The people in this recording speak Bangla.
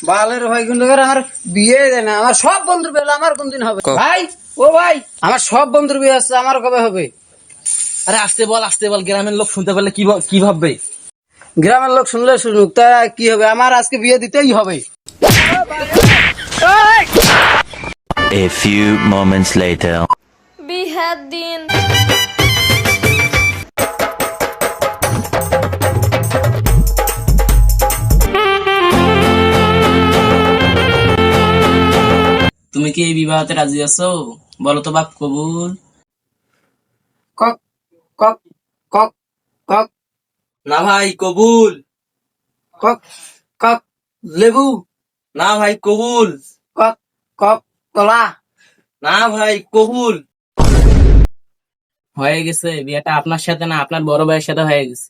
বালের ভাই কিন্তু আমার বিয়ে দেয় না। আমার সব বন্ধুর বিয়ে হলো, আমার কোন দিন হবে? ভাই ও ভাই, আমার সব বন্ধুর বিয়ে আছে, আমার কবে হবে? আরে আসতে বল, গ্রামের লোক শুনতে পারলে কি ভাববে? গ্রামের লোক শুনলে শুনুক, তা কি হবে? আমার আজকে বিয়ে দিতেই হবে। A few moments later. Bihar দিন তুমি কি এই বিবাহতে রাজি আছো? বলো তো বাপ কবুল। কক কক কক কক না ভাই কবুল। কক কক লেবু, না ভাই কবুল। কক কক কলা। না ভাই কবুল। হয়ে গেছে, বিয়েটা আপনার সাথে না, আপনার বড় ভাইয়ের সাথে হয়ে গেছে।